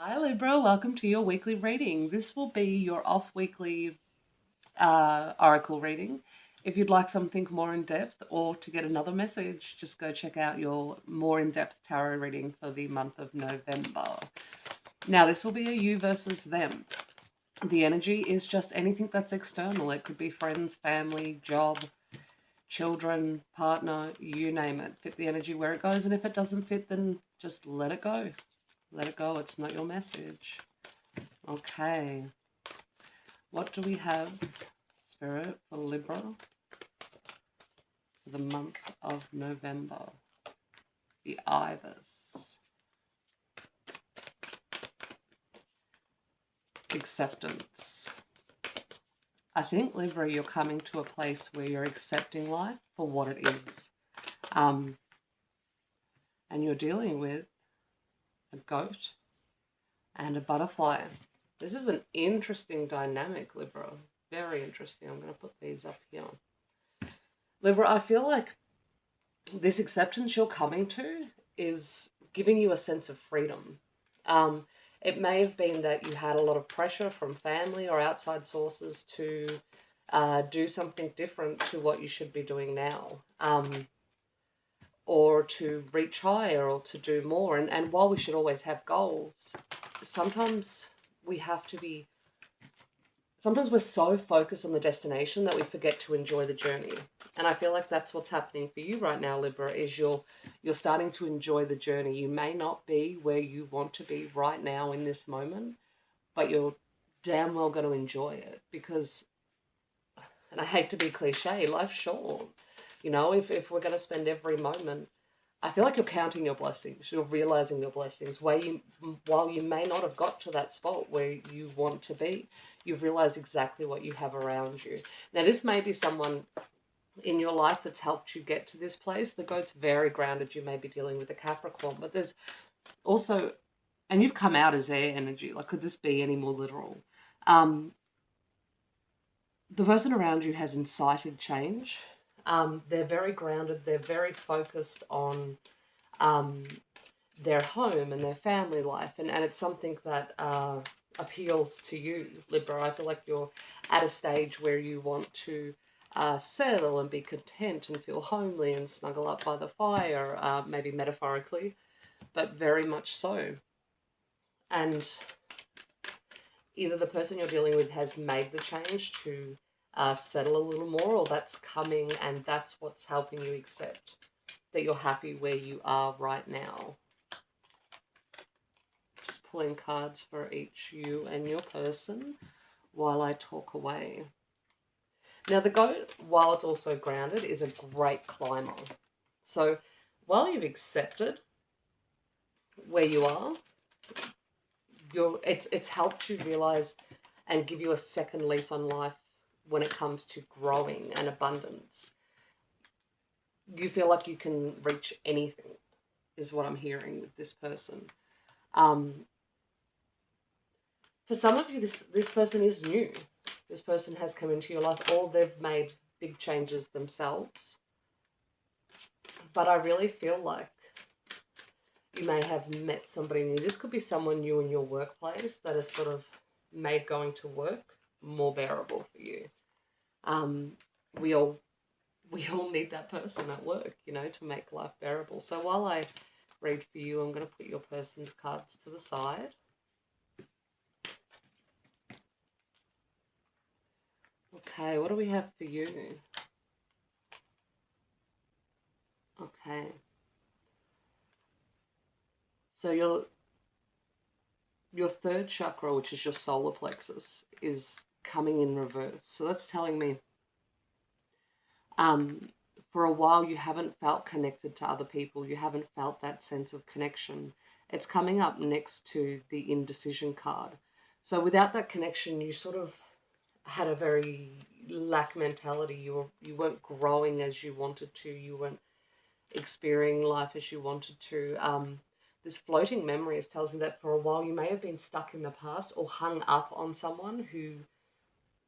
Hi Libra, welcome to your weekly reading. This will be your off weekly oracle reading. If you'd like something more in depth or to get another message, just go check out your more in depth tarot reading for the month of November. Now, this will be a you versus them. The energy is just anything that's external. It could be friends, family, job, children, partner, you name it. Fit the energy where it goes, and if it doesn't fit, then just let it go. Let it go. It's not your message. Okay. What do we have, Spirit, for Libra for the month of November? The Ibis. Acceptance. I think, Libra, you're coming to a place where you're accepting life for what it is. And you're dealing with a goat and a butterfly. This is an interesting dynamic, Libra. Very interesting. I'm going to put these up here. Libra, I feel like this acceptance you're coming to is giving you a sense of freedom. It may have been that you had a lot of pressure from family or outside sources to do something different to what you should be doing now, or to reach higher or to do more. And while we should always have goals, sometimes we have to be, sometimes we're so focused on the destination that we forget to enjoy the journey. And I feel like that's what's happening for you right now, Libra, is you're starting to enjoy the journey. You may not be where you want to be right now in this moment, but you're damn well going to enjoy it because, and I hate to be cliche, life's short. You know, if we're going to spend every moment, I feel like you're counting your blessings. You're realizing your blessings. While you may not have got to that spot where you want to be, you've realized exactly what you have around you. Now, this may be someone in your life that's helped you get to this place. The goat's very grounded. You may be dealing with a Capricorn, but there's also, and you've come out as air energy. Like, could this be any more literal? The person around you has incited change. They're very grounded. They're very focused on their home and their family life. And it's something that appeals to you, Libra. I feel like you're at a stage where you want to settle and be content and feel homely and snuggle up by the fire, maybe metaphorically, but very much so. And either the person you're dealing with has made the change to settle a little more, or that's coming and that's what's helping you accept that you're happy where you are right now. Just pulling cards for each you and your person while I talk away. Now, the goat, while it's also grounded, is a great climber. So while you've accepted where you are, it's helped you realize and give you a second lease on life when it comes to growing and abundance. You feel like you can reach anything, is what I'm hearing with this person. For some of you, this person is new. This person has come into your life, or they've made big changes themselves. But I really feel like you may have met somebody new. This could be someone new in your workplace that has sort of made going to work more bearable for you. We all need that person at work, you know, to make life bearable. So while I read for you, I'm going to put your person's cards to the side. Okay, what do we have for you? Okay. So your third chakra, which is your solar plexus, is coming in reverse. So that's telling me for a while you haven't felt connected to other people. You haven't felt that sense of connection. It's coming up next to the indecision card. So without that connection, you sort of had a very lack mentality. You weren't growing as you wanted to. You weren't experiencing life as you wanted to. This floating memories tells me that for a while you may have been stuck in the past or hung up on someone who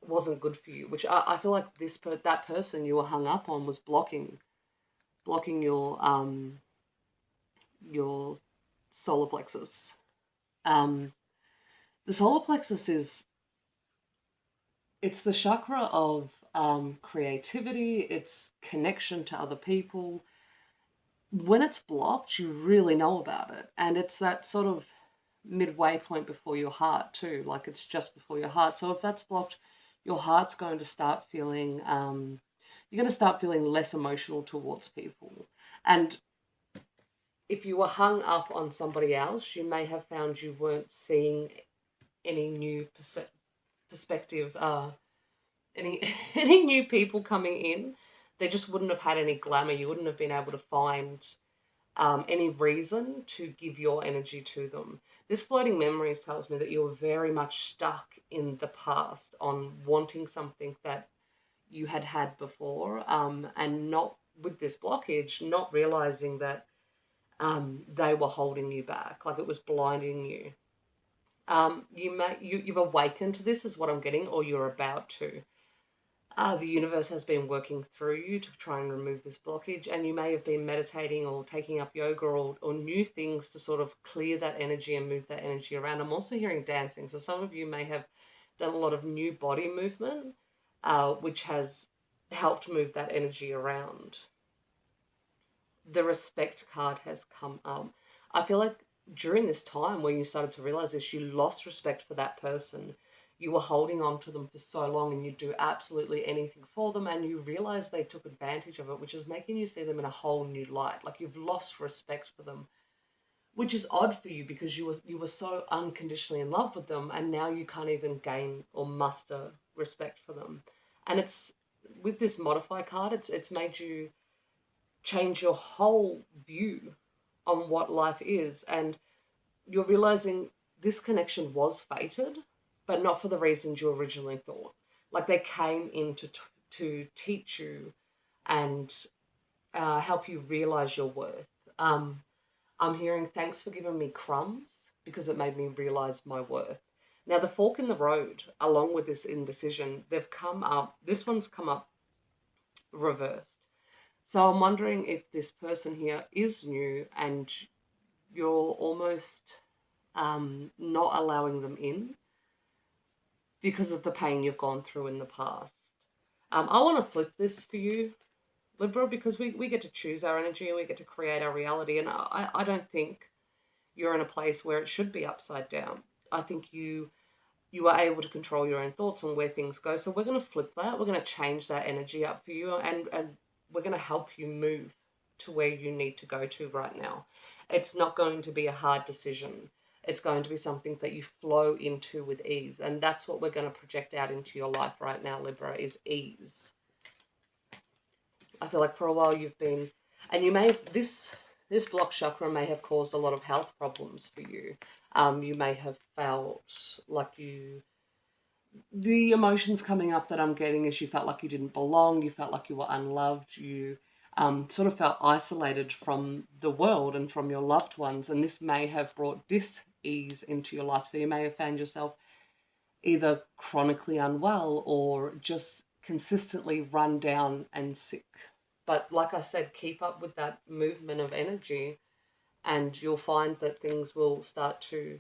wasn't good for you, which I feel like that person you were hung up on was blocking your solar plexus. The solar plexus it's the chakra of creativity, it's connection to other people. When it's blocked, you really know about it. And it's that sort of midway point before your heart too. Like it's just before your heart. So if that's blocked, your heart's going to start feeling, you're going to start feeling less emotional towards people. And if you were hung up on somebody else, you may have found you weren't seeing any new perspective, any any new people coming in. They just wouldn't have had any glamour. You wouldn't have been able to find any reason to give your energy to them. This floating memories tells me that you were very much stuck in the past on wanting something that you had had before, and not with this blockage, not realizing that they were holding you back, like it was blinding you. You've awakened to this, is what I'm getting, or you're about to. The universe has been working through you to try and remove this blockage, and you may have been meditating or taking up yoga or new things to sort of clear that energy and move that energy around. I'm also hearing dancing, so some of you may have done a lot of new body movement, which has helped move that energy around. The respect card has come up. I feel like during this time where you started to realize this, you lost respect for that person. You were holding on to them for so long and you'd do absolutely anything for them, and you realize they took advantage of it, which is making you see them in a whole new light. Like you've lost respect for them, which is odd for you because you were so unconditionally in love with them, and now you can't even gain or muster respect for them. And it's with this modify card, it's made you change your whole view on what life is, and you're realizing this connection was fated, but not for the reasons you originally thought. Like they came in to teach you and help you realize your worth. I'm hearing thanks for giving me crumbs because it made me realize my worth. Now the fork in the road, along with this indecision, they've come up. This one's come up reversed. So I'm wondering if this person here is new and you're almost not allowing them in because of the pain you've gone through in the past. I want to flip this for you, Libra, because we get to choose our energy and we get to create our reality. And I don't think you're in a place where it should be upside down. I think you are able to control your own thoughts on where things go. So we're going to flip that. We're going to change that energy up for you, and we're going to help you move to where you need to go to right now. It's not going to be a hard decision. It's going to be something that you flow into with ease. And that's what we're going to project out into your life right now, Libra, is ease. I feel like for a while you've been, and you may have, this block chakra may have caused a lot of health problems for you. You may have felt like the emotions coming up that I'm getting is you felt like you didn't belong, you felt like you were unloved, you sort of felt isolated from the world and from your loved ones, and this may have brought dis-ease into your life. So you may have found yourself either chronically unwell or just consistently run down and sick. But like I said, keep up with that movement of energy and you'll find that things will start to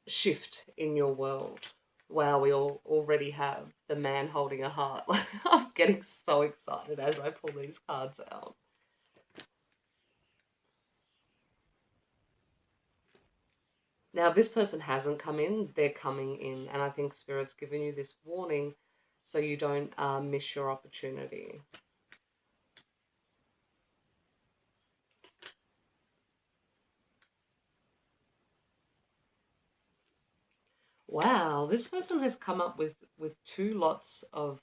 shift in your world. Wow, we all already have the man holding a heart. I'm getting so excited as I pull these cards out. Now, if this person hasn't come in, they're coming in. And I think Spirit's giving you this warning so you don't miss your opportunity. Wow, this person has come up with two lots of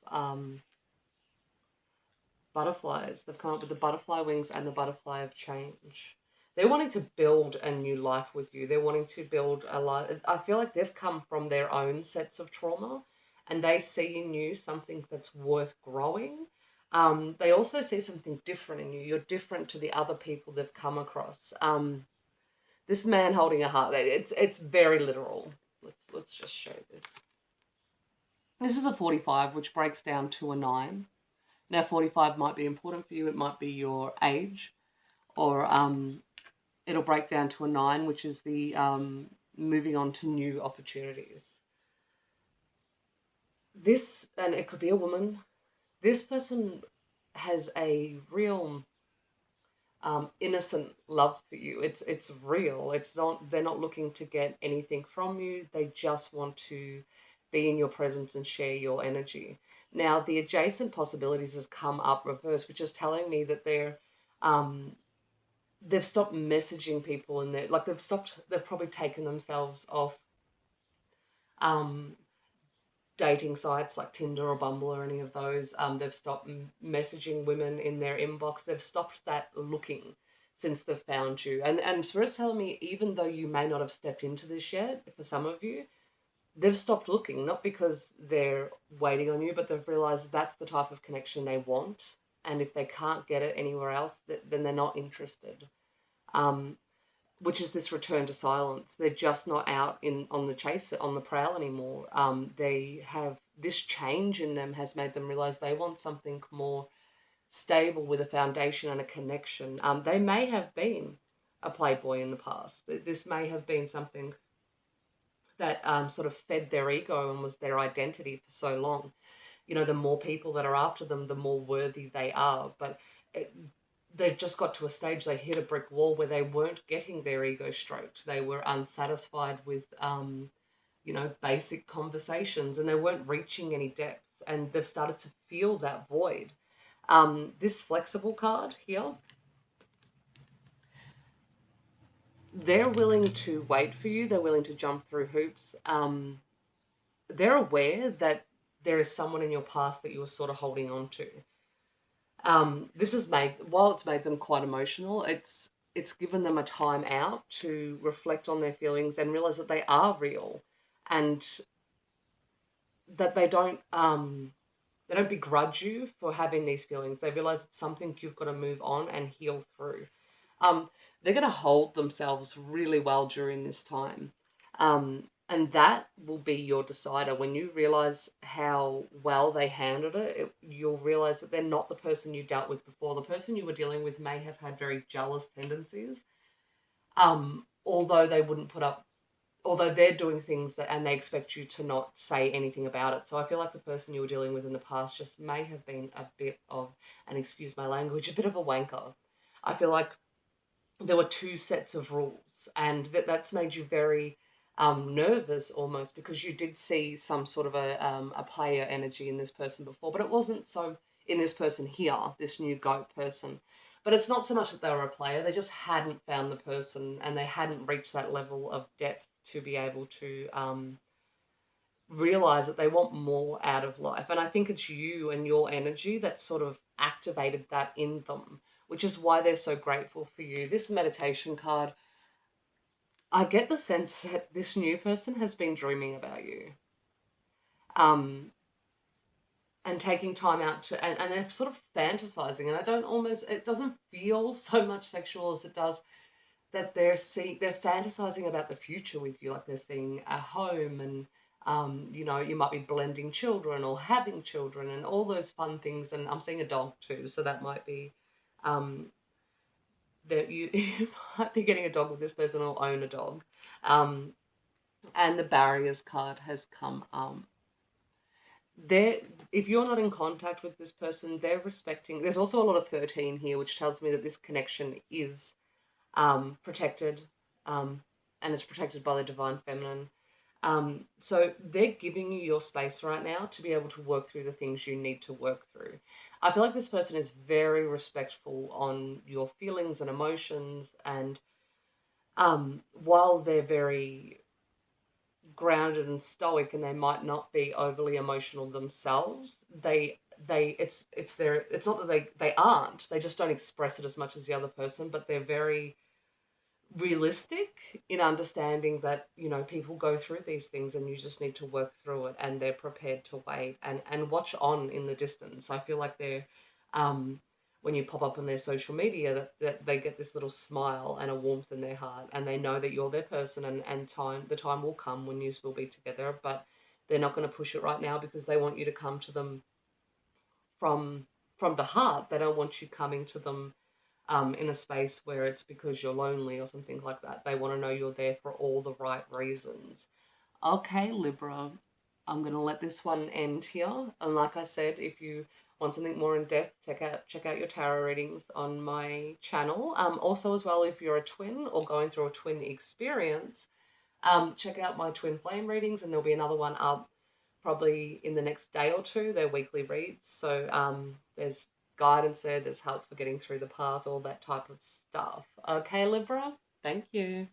butterflies. They've come up with the butterfly wings and the butterfly of change. They're wanting to build a new life with you. They're wanting to build a life. I feel like they've come from their own sets of trauma and they see in you something that's worth growing. They also see something different in you. You're different to the other people they've come across. This man holding a heart, it's very literal. Let's just show this. This is a 45, which breaks down to a 9. Now, 45 might be important for you. It might be your age, or it'll break down to a 9, which is the moving on to new opportunities. This, and it could be a woman, this person has a real innocent love for you. It's real. It's not, they're not looking to get anything from you. They just want to be in your presence and share your energy. Now, the adjacent possibilities has come up reverse, which is telling me that um, they've stopped messaging people, and they're like they've probably taken themselves off um, dating sites like Tinder or Bumble or any of those. They've stopped messaging women in their inbox. They've stopped that looking since they've found you. And Spirit's telling me, even though you may not have stepped into this yet, for some of you, they've stopped looking, not because they're waiting on you, but they've realized that's the type of connection they want. And if they can't get it anywhere else, then they're not interested. Um, which is this return to silence. They're just not out on the chase, on the prowl anymore. They have this change in them has made them realize they want something more stable with a foundation and a connection. They may have been a playboy in the past. This may have been something that sort of fed their ego and was their identity for so long. You know, the more people that are after them, the more worthy they are. But they've just got to a stage, they hit a brick wall where they weren't getting their ego stroked. They were unsatisfied with, basic conversations, and they weren't reaching any depth, and they've started to feel that void. This flexible card here, they're willing to wait for you. They're willing to jump through hoops. They're aware that there is someone in your past that you were sort of holding on to. This has made, while it's made them quite emotional, it's given them a time out to reflect on their feelings and realize that they are real, and that they don't begrudge you for having these feelings. They realize it's something you've got to move on and heal through. They're going to hold themselves really well during this time. And that will be your decider. When you realize how well they handled it, you'll realize that they're not the person you dealt with before. The person you were dealing with may have had very jealous tendencies, although they wouldn't although they're doing things that, and they expect you to not say anything about it. So I feel like the person you were dealing with in the past just may have been a bit of, and excuse my language, a bit of a wanker. I feel like there were two sets of rules, and that's made you very nervous almost, because you did see some sort of a player energy in this person before, but it wasn't so in this person here, this new goat person. But it's not so much that they were a player, they just hadn't found the person, and they hadn't reached that level of depth to be able to realize that they want more out of life. And I think it's you and your energy that sort of activated that in them, which is why they're so grateful for you. This meditation card, I get the sense that this new person has been dreaming about you. And taking time out to, and they're sort of fantasizing, and it doesn't feel so much sexual as it does that they're fantasizing about the future with you, like they're seeing a home, and you might be blending children or having children and all those fun things. And I'm seeing a dog too, so that might be that you might be getting a dog with this person or own a dog. And the barriers card has come. If you're not in contact with this person, they're respecting. There's also a lot of 13 here, which tells me that this connection is protected, and it's protected by the divine feminine. So they're giving you your space right now to be able to work through the things you need to work through. I feel like this person is very respectful on your feelings and emotions, and while they're very grounded and stoic, and they might not be overly emotional themselves, it's not that they aren't, they just don't express it as much as the other person, but they're very realistic in understanding that, people go through these things and you just need to work through it, and they're prepared to wait and watch on in the distance. I feel like they're when you pop up on their social media, that they get this little smile and a warmth in their heart, and they know that you're their person, and the time will come when you will be together, but they're not going to push it right now because they want you to come to them from the heart. They don't want you coming to them in a space where it's because you're lonely or something like that. They want to know you're there for all the right reasons. Okay, Libra, I'm gonna let this one end here. And like I said, if you want something more in depth, check out your tarot readings on my channel. Also as well, if you're a twin or going through a twin experience, check out my twin flame readings, and there'll be another one up probably in the next day or two. They're weekly reads, so there's guidance there, there's help for getting through the path, all that type of stuff. Okay, Libra, thank you.